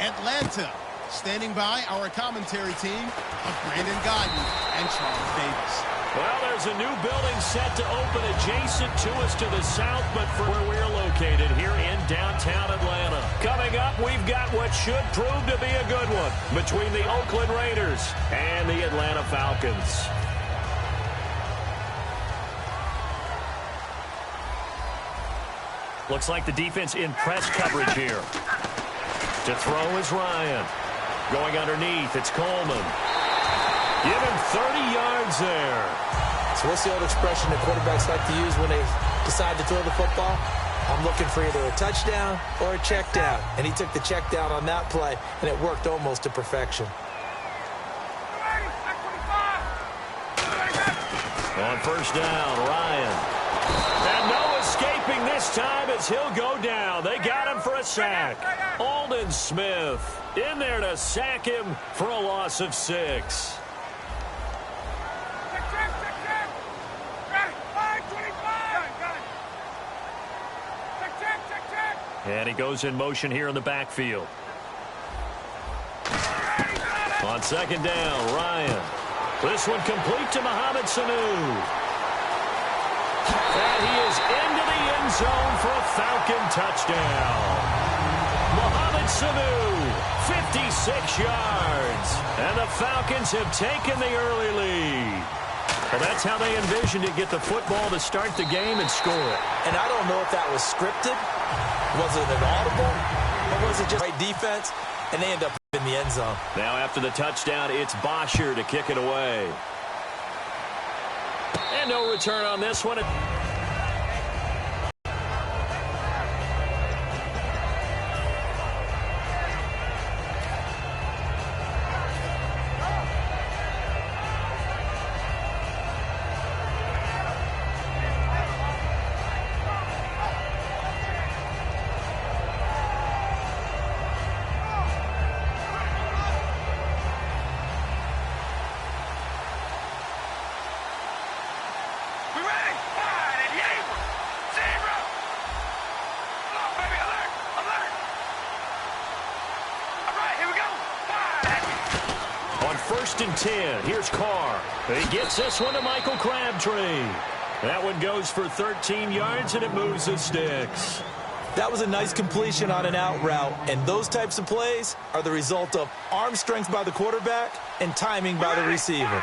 Atlanta. Standing by our commentary team of Brandon Godden and Charles Davis. Well, there's a new building set to open adjacent to us to the south, but for where we're located here in downtown Atlanta. Coming up, we've got what should prove to be a good one between the Oakland Raiders and the Atlanta Falcons. Looks like the defense in press coverage here. To throw is Ryan. Going underneath, it's Coleman. Give him 30 yards there. So what's the old expression that quarterbacks like to use when they decide to throw the football? I'm looking for either a touchdown or a check down. And he took the check down on that play, and it worked almost to perfection. On first down, Ryan. And no escaping this time as he'll go down. They got him for a sack. Aldon Smith in there to sack him for a loss of 6. And he goes in motion here in the backfield. On second down, Ryan. This one complete to Mohamed Sanu. And he is into the end zone for a Falcon touchdown. Mohamed Sanu, 56 yards. And the Falcons have taken the early lead. Well, that's how they envisioned it, get the football to start the game and score it. And I don't know if that was scripted. Was it an audible? Or was it just great defense? And they end up in the end zone. Now after the touchdown, it's Bosher to kick it away. And no return on this one. First and 10. Here's Carr. He gets this one to Michael Crabtree. That one goes for 13 yards, and it moves the sticks. That was a nice completion on an out route, and those types of plays are the result of arm strength by the quarterback and timing by the receiver.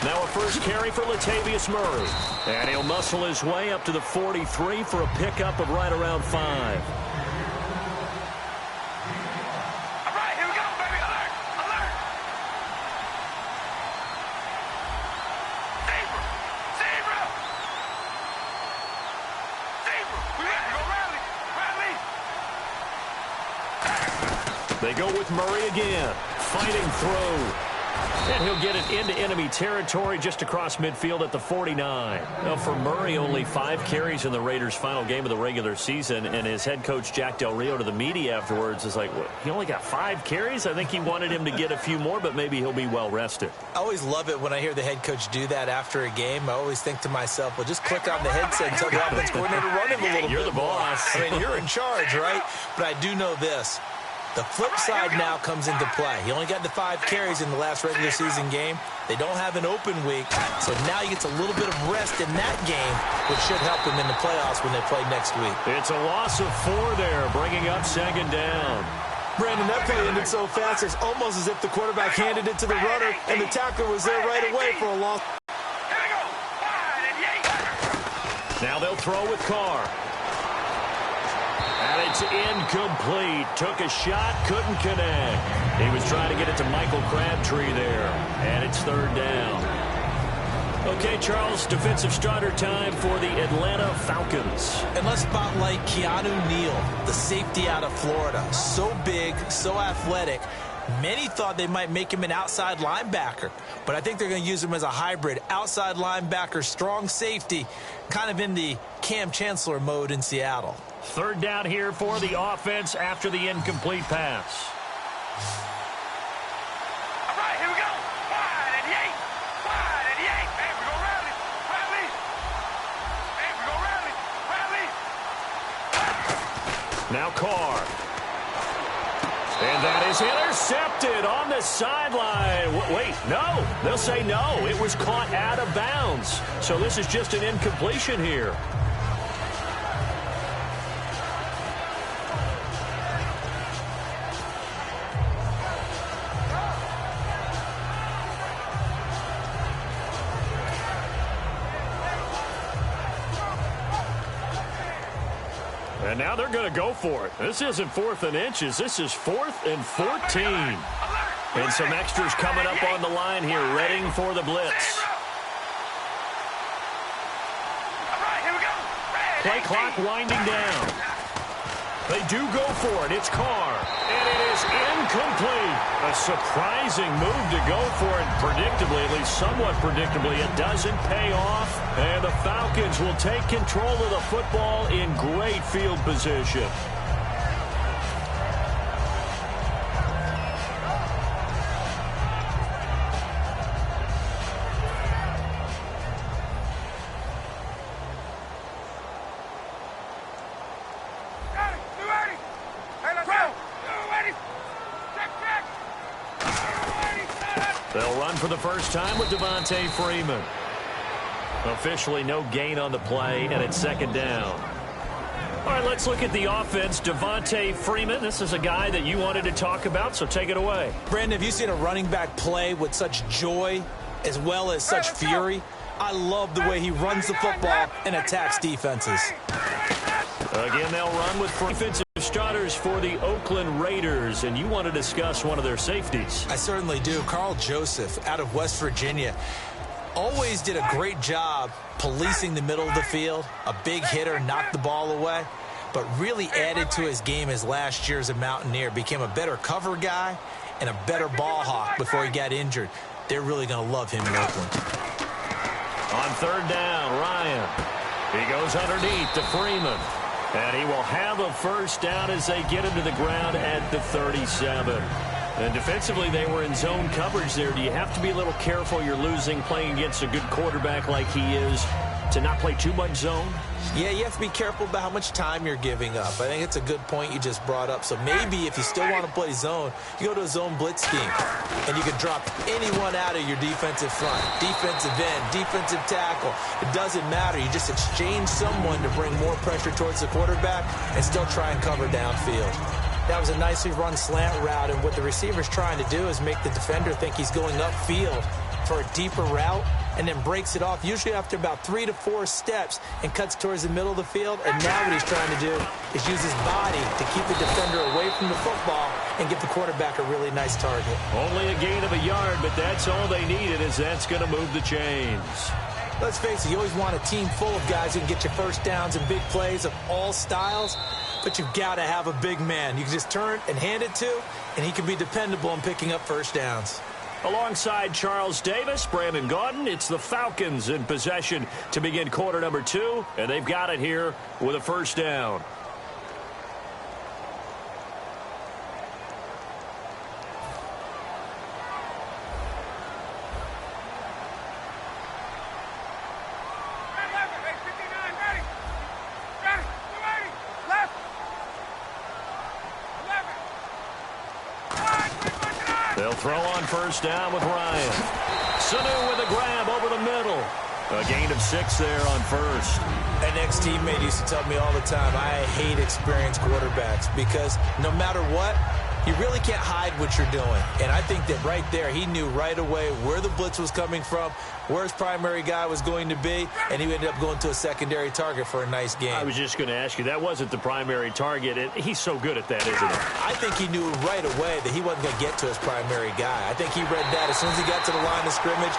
Now a first carry for Latavius Murray. And he'll muscle his way up to the 43 for a pickup of right around 5. They go with Murray again. Fighting through. And he'll get it into enemy territory just across midfield at the 49. Now for Murray, only 5 carries in the Raiders' final game of the regular season, and his head coach Jack Del Rio to the media afterwards is like, what, he only got 5 carries? I think he wanted him to get a few more, but maybe he'll be well rested. I always love it when I hear the head coach do that after a game. I always think to myself, well, just click on the headset and tell the offense coordinator to run him a little bit. You're the boss. I mean, you're in charge, right? But I do know this. The flip side now comes into play. He only got the 5 carries in the last regular season game. They don't have an open week, so now he gets a little bit of rest in that game, which should help him in the playoffs when they play next week. It's a loss of 4 there, bringing up second down. Brandon, that play ended so fast, it's almost as if the quarterback handed it to the runner, and the tackler was there right away for a loss. Now they'll throw with Carr. And it's incomplete. Took a shot, couldn't connect. He was trying to get it to Michael Crabtree there. And it's third down. Okay, Charles, defensive starter time for the Atlanta Falcons. And let's spotlight Keanu Neal, the safety out of Florida. So big, so athletic. Many thought they might make him an outside linebacker, but I think they're going to use him as a hybrid. Outside linebacker, strong safety, kind of in the Cam Chancellor mode in Seattle. Third down here for the offense after the incomplete pass. All right, here we go. Wide at the 8. Wide at the 8. Hey, we go rally. Rally. Hey, we go rally. Now Carr. And that is intercepted on the sideline. Wait, no. They'll say no. It was caught out of bounds. So this is just an incompletion here. And now they're going to go for it. This isn't 4th and inches. This is 4th and 14. And some extras coming up on the line here, readying for the blitz. Play clock winding down. They do go for it. It's Carr. And it is incomplete. A surprising move to go for it. Predictably, at least somewhat predictably, it doesn't pay off. And the Falcons will take control of the football in great field position. They'll run for the first time with Devontae Freeman. Officially no gain on the play, and it's 2nd down. All right, let's look at the offense. Devontae Freeman, this is a guy that you wanted to talk about, so take it away. Brandon, have you seen a running back play with such joy as well as such fury? I love the way he runs the football and attacks defenses. Again, they'll run with defensive starters for the Oakland Raiders, and you want to discuss one of their safeties. I certainly do. Carl Joseph out of West Virginia always did a great job policing the middle of the field. A big hitter, knocked the ball away, but really added to his game his last year as a Mountaineer. Became a better cover guy and a better ball hawk before he got injured. They're really going to love him in Oakland. On 3rd down, Ryan. He goes underneath to Freeman. And he will have a first down as they get him to the ground at the 37. And defensively, they were in zone coverage there. Do you have to be a little careful? You're losing playing against a good quarterback like he is to not play too much zone? Yeah, you have to be careful about how much time you're giving up. I think it's a good point you just brought up. So maybe if you still want to play zone, you go to a zone blitz scheme, and you can drop anyone out of your defensive front, defensive end, defensive tackle. It doesn't matter. You just exchange someone to bring more pressure towards the quarterback and still try and cover downfield. That was a nicely run slant route, and what the receiver's trying to do is make the defender think he's going upfield for a deeper route, and then breaks it off, usually after about 3 to 4 steps, and cuts towards the middle of the field. And now what he's trying to do is use his body to keep the defender away from the football and give the quarterback a really nice target. Only a gain of a yard, but that's all they needed, as that's going to move the chains. Let's face it, you always want a team full of guys who can get you first downs and big plays of all styles, but you've got to have a big man you can just turn and hand it to, and he can be dependable in picking up first downs. Alongside Charles Davis, Brandon Gaudin, it's the Falcons in possession to begin quarter number 2, and they've got it here with a first down. They'll throw on first down with Ryan. Sanu with a grab over the middle. A gain of 6 there on first. An ex-teammate used to tell me all the time, I hate experienced quarterbacks because no matter what, you really can't hide what you're doing. And I think that right there, he knew right away where the blitz was coming from, where his primary guy was going to be, and he ended up going to a secondary target for a nice game. I was just going to ask you, that wasn't the primary target. He's so good at that, isn't he? I think he knew right away that he wasn't going to get to his primary guy. I think he read that as soon as he got to the line of scrimmage,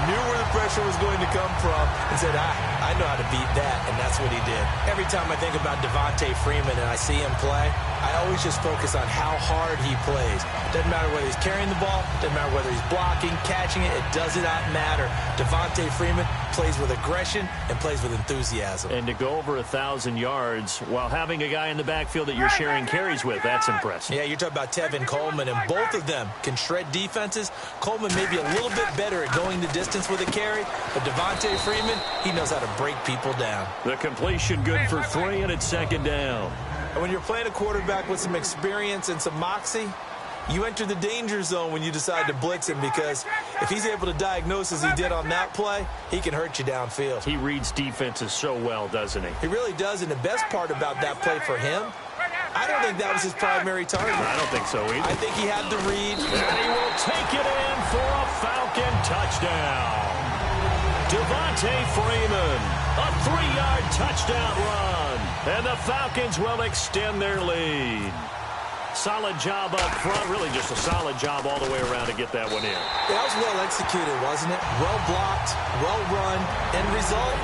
knew where the pressure was going to come from, and said, I know how to beat that, and that's what he did. Every time I think about Devontae Freeman and I see him play, I always just focus on how hard he plays. It doesn't matter whether he's carrying the ball, doesn't matter whether he's blocking, catching it, it does not matter. Devontae Freeman plays with aggression and plays with enthusiasm. And to go over 1,000 yards while having a guy in the backfield that you're sharing carries with, that's impressive. Yeah, you're talking about Tevin Coleman, and both of them can shred defenses. Coleman may be a little bit better at going the distance with a carry, but Devontae Freeman, he knows how to break people down. The completion good for 3, and it's second down. And when you're playing a quarterback with some experience and some moxie, you enter the danger zone when you decide to blitz him, because if he's able to diagnose as he did on that play, he can hurt you downfield. He reads defenses so well, doesn't he? He really does, and the best part about that play for him, I don't think that was his primary target. I don't think so either. I think he had the read. And he will take it in for a Falcon touchdown. Devontae Freeman, a 3-yard touchdown run. And the Falcons will extend their lead. Solid job up front, really just a solid job all the way around to get that one in. That was well executed, wasn't it? Well blocked, well run, end result,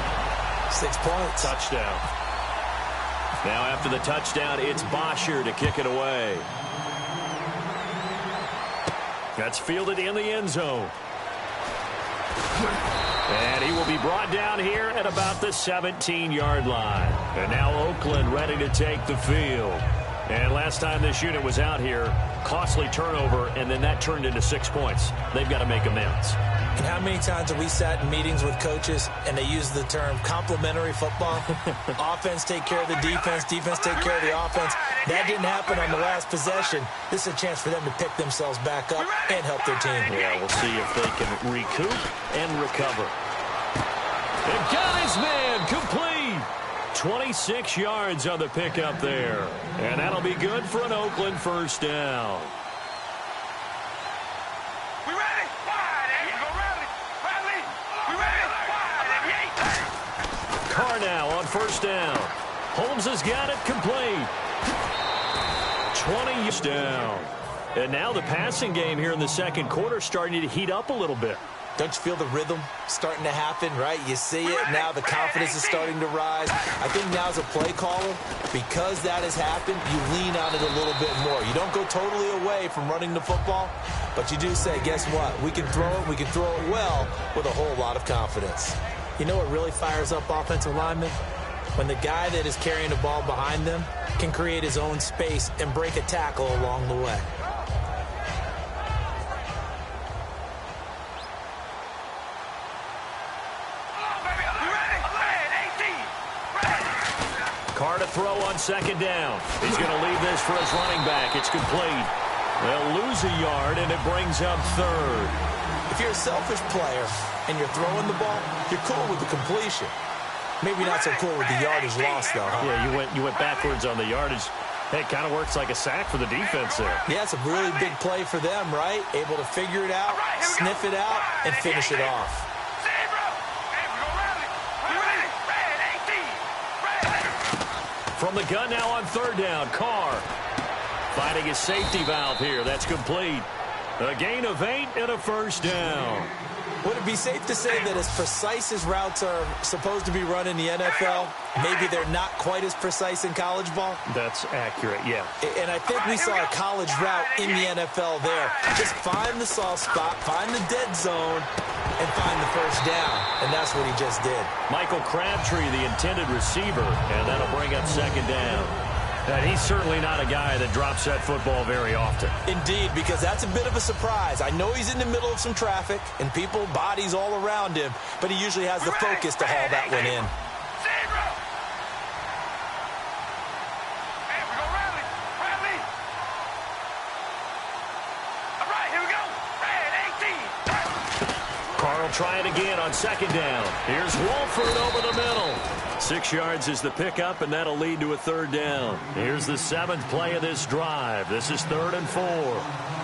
6 points. Touchdown. Now after the touchdown, it's Bosher to kick it away. That's fielded in the end zone. And he will be brought down here at about the 17-yard line. And now Oakland ready to take the field. And last time this unit was out here, costly turnover, and then that turned into 6 points. They've got to make amends. And how many times have we sat in meetings with coaches and they use the term complementary football? Offense take care of the defense, defense take care of the offense. That didn't happen on the last possession. This is a chance for them to pick themselves back up and help their team. Yeah, we'll see if they can recoup and recover. And got his man complete. 26 yards on the pickup there. And that'll be good for an Oakland first down. We ready? Wide, and you go rally. Rally. We ready? Wide, and yay. Carr now on first down. Holmes has got it complete. 20 yards down. And now the passing game here in the second quarter starting to heat up a little bit. Don't you feel the rhythm starting to happen, right? You see it now. The confidence is starting to rise. I think now as a play caller, because that has happened, you lean on it a little bit more. You don't go totally away from running the football, but you do say, guess what? We can throw it. We can throw it well with a whole lot of confidence. You know what really fires up offensive linemen? When the guy that is carrying the ball behind them can create his own space and break a tackle along the way. Carr to throw on second down. He's going to leave this for his running back. It's complete. They'll lose a yard, and it brings up third. If you're a selfish player and you're throwing the ball, you're cool with the completion. Maybe not so cool with the yardage loss, though, huh? Yeah, you went backwards on the yardage. Hey, it kind of works like a sack for the defense there. Yeah, it's a really big play for them, right? Able to figure it out, sniff it out, and finish it off. From the gun now on third down, Carr finding his safety valve here. That's complete. A gain of 8 and a first down. Would it be safe to say that as precise as routes are supposed to be run in the NFL, maybe they're not quite as precise in college ball? That's accurate, yeah. And I think we saw a college route in the NFL there. Just find the soft spot, find the dead zone, and find the first down. And that's what he just did. Michael Crabtree, the intended receiver, and that'll bring up second down. And he's certainly not a guy that drops that football very often. Indeed, because that's a bit of a surprise. I know he's in the middle of some traffic and people, bodies all around him, but he usually has the focus to haul that one in. Carr will try it again on second down. Here's Wolford over the middle. 6 yards is the pickup, and that'll lead to a third down. Here's the 7th play of this drive. This is 3rd and 4.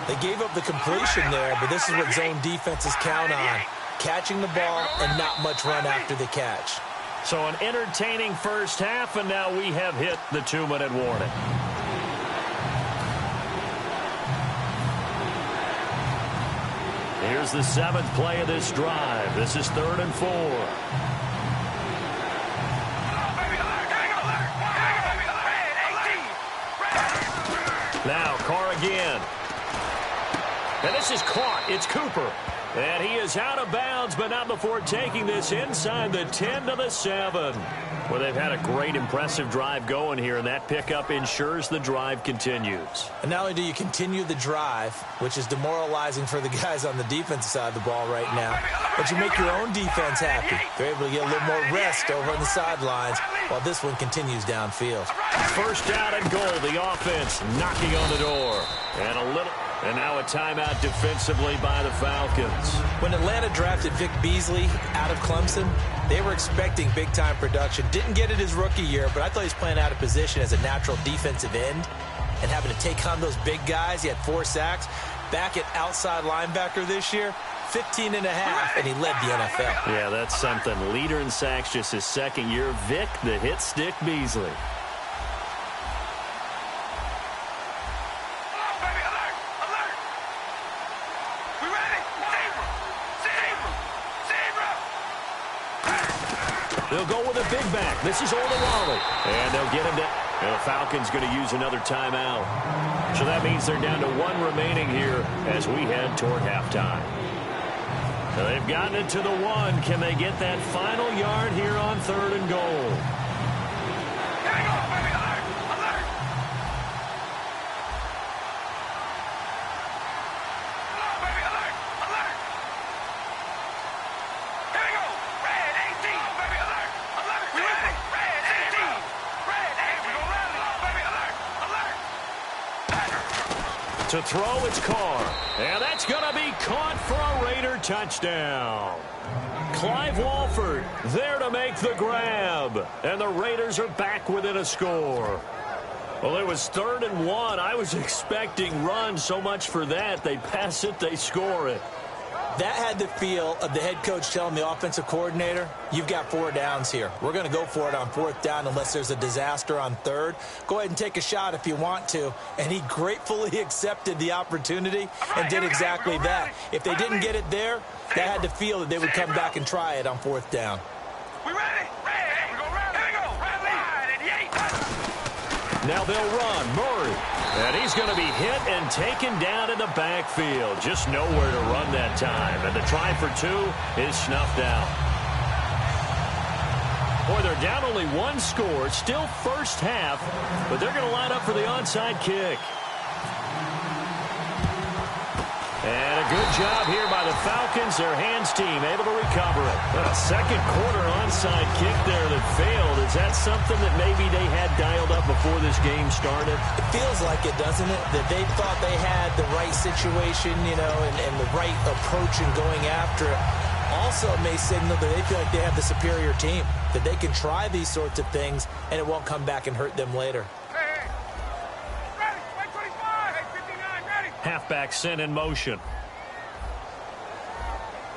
They gave up the completion there, but this is what zone defenses count on. Catching the ball and not much run after the catch. So an entertaining first half, and now we have hit the 2-minute warning. Here's the 7th play of this drive. This is 3rd and 4. Now Carr again. And this is caught. It's Cooper. And he is out of bounds, but not before taking this inside the 10 to the 7. Well, they've had a great, impressive drive going here, and that pickup ensures the drive continues. And not only do you continue the drive, which is demoralizing for the guys on the defensive side of the ball right now, but you make your own defense happy. They're able to get a little more rest over on the sidelines while this one continues downfield. First down and goal, the offense knocking on the door. And now a timeout defensively by the Falcons. When Atlanta drafted Vic Beasley out of Clemson, they were expecting big-time production. Didn't get it his rookie year, but I thought he was playing out of position as a natural defensive end and having to take on those big guys. He had 4 sacks. Back at outside linebacker this year, 15 and a half, and he led the NFL. Yeah, that's something. Leader in sacks just his second year. Vic, the hit stick Beasley. They'll go with a big back. This is Olawale. And they'll get him down. And the Falcons going to use another timeout. So that means they're down to 1 remaining here as we head toward halftime. So they've gotten it to the 1. Can they get that final yard here on 3rd and goal? To throw, it's Carr. And that's going to be caught for a Raider touchdown. Clive Walford there to make the grab. And the Raiders are back within a score. Well, it was 3rd and 1. I was expecting run, so much for that. They pass it, they score it. That had the feel of the head coach telling the offensive coordinator, you've got 4 downs here. We're going to go for it on 4th down unless there's a disaster on 3rd. Go ahead and take a shot if you want to. And he gratefully accepted the opportunity and did exactly that. If they didn't get it there, that had the feel that they would come back and try it on 4th down. We ready? Ready. Here we go. Now they'll run. Murray. And he's going to be hit and taken down in the backfield. Just nowhere to run that time. And the try for 2 is snuffed out. Boy, they're down only 1 score. Still first half. But they're going to line up for the onside kick. And a good job here by the Falcons. Their hands team able to recover it. A second quarter onside kick there that failed. Is that something that maybe they had dialed up before this game started? It feels like it, doesn't it? That they thought they had the right situation, you know, and the right approach in going after it. Also may signal that they feel like they have the superior team, that they can try these sorts of things and it won't come back and hurt them later. Halfback sent in motion.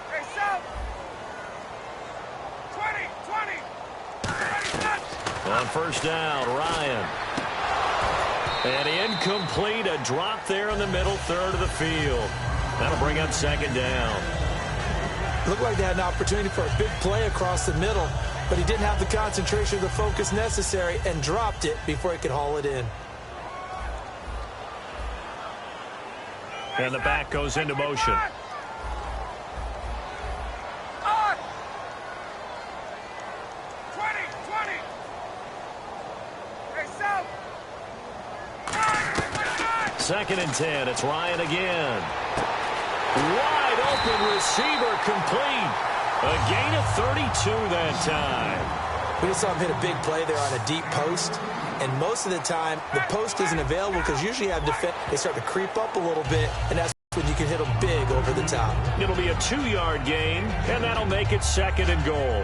Hey, South. 20. On first down, Ryan. And incomplete, a drop there in the middle third of the field. That'll bring up 2nd down. Looked like they had an opportunity for a big play across the middle, but he didn't have the concentration or the focus necessary and dropped it before he could haul it in. And the back goes into motion. On. 20. Hey, South. 2nd and 10. It's Ryan again. Wide open receiver complete. A gain of 32 that time. We just saw him hit a big play there on a deep post. And most of the time, the post isn't available because usually you have defense. They start to creep up a little bit, and that's when you can hit them big over the top. It'll be a 2-yard gain, and that'll make it 2nd and goal. All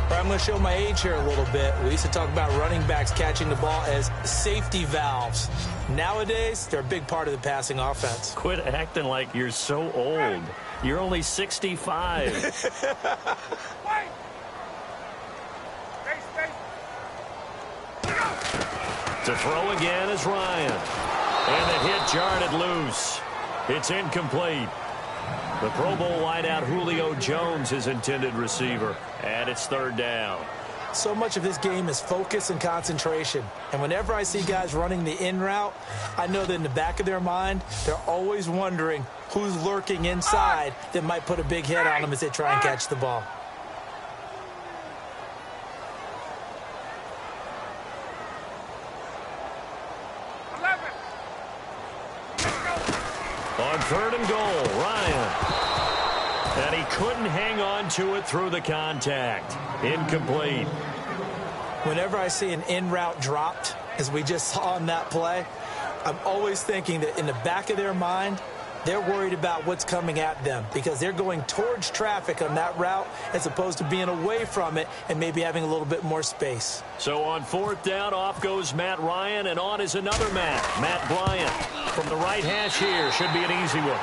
right, I'm going to show my age here a little bit. We used to talk about running backs catching the ball as safety valves. Nowadays, they're a big part of the passing offense. Quit acting like you're so old. You're only 65. To throw again is Ryan. And the hit jarred it loose. It's incomplete. The Pro Bowl wideout Julio Jones, his intended receiver. And it's 3rd down. So much of this game is focus and concentration. And whenever I see guys running the in route, I know that in the back of their mind, they're always wondering who's lurking inside that might put a big hit on them as they try and catch the ball. On 3rd and goal, Ryan. And he couldn't hang on to it through the contact. Incomplete. Whenever I see an in route dropped, as we just saw on that play, I'm always thinking that in the back of their mind, they're worried about what's coming at them because they're going towards traffic on that route as opposed to being away from it and maybe having a little bit more space. So on 4th down, off goes Matt Ryan, and on is another Matt Bryant. From the right hash here, should be an easy one.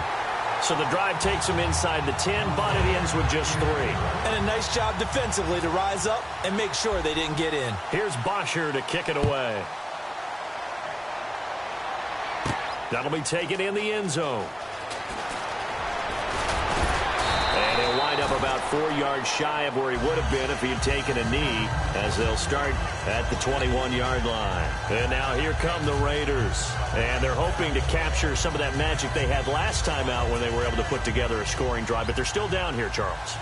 So the drive takes him inside the 10, but it ends with just 3. And a nice job defensively to rise up and make sure they didn't get in. Here's Bosher to kick it away. That'll be taken in the end zone. And he'll wind up about 4 yards shy of where he would have been if he had taken a knee, as they'll start at the 21-yard line. And now here come the Raiders. And they're hoping to capture some of that magic they had last time out when they were able to put together a scoring drive. But they're still down here, Charles.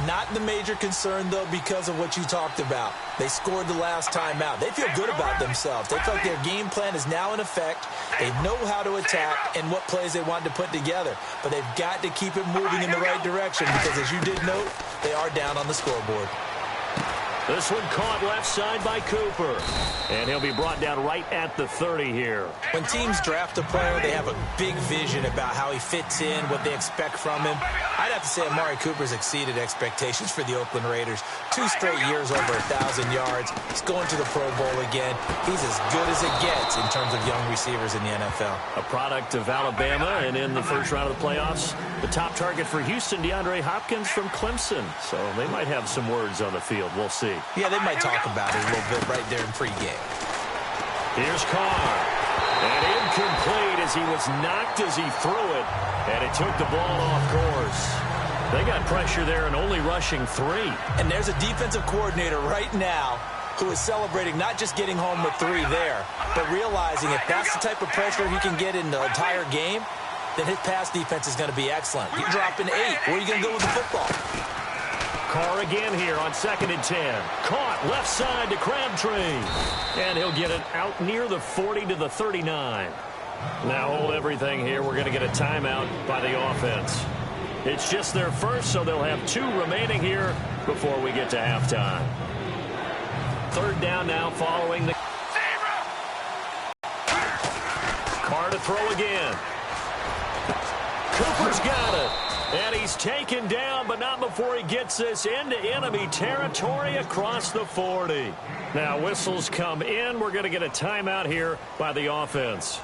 Not the major concern, though, because of what you talked about. They scored the last time out. They feel good about themselves. They feel like their game plan is now in effect. They know how to attack and what plays they want to put together. But they've got to keep it moving in the right direction because, as you did note, they are down on the scoreboard. This one caught left side by Cooper. And he'll be brought down right at the 30 here. When teams draft a player, they have a big vision about how he fits in, what they expect from him. I'd have to say Amari Cooper's exceeded expectations for the Oakland Raiders. 2 straight years over 1,000 yards. He's going to the Pro Bowl again. He's as good as it gets in terms of young receivers in the NFL. A product of Alabama, and in the first round of the playoffs, the top target for Houston, DeAndre Hopkins from Clemson. So they might have some words on the field. We'll see. Yeah, they might talk about it a little bit right there in pregame. Here's Carr. And incomplete as he was knocked as he threw it. And it took the ball off course. They got pressure there and only rushing 3. And there's a defensive coordinator right now who is celebrating not just getting home with 3 there, but realizing if that's the type of pressure he can get in the entire game, then his pass defense is going to be excellent. You're dropping 8. Where are you going to go with the football? Carr again here on 2nd and 10. Caught left side to Crabtree. And he'll get it out near the 40 to the 39. Now hold everything here. We're going to get a timeout by the offense. It's just their first, so they'll have 2 remaining here before we get to halftime. 3rd down now following the... Carr to throw again. Cooper's got it. And he's taken down, but not before he gets this into enemy territory across the 40. Now whistles come in. We're going to get a timeout here by the offense.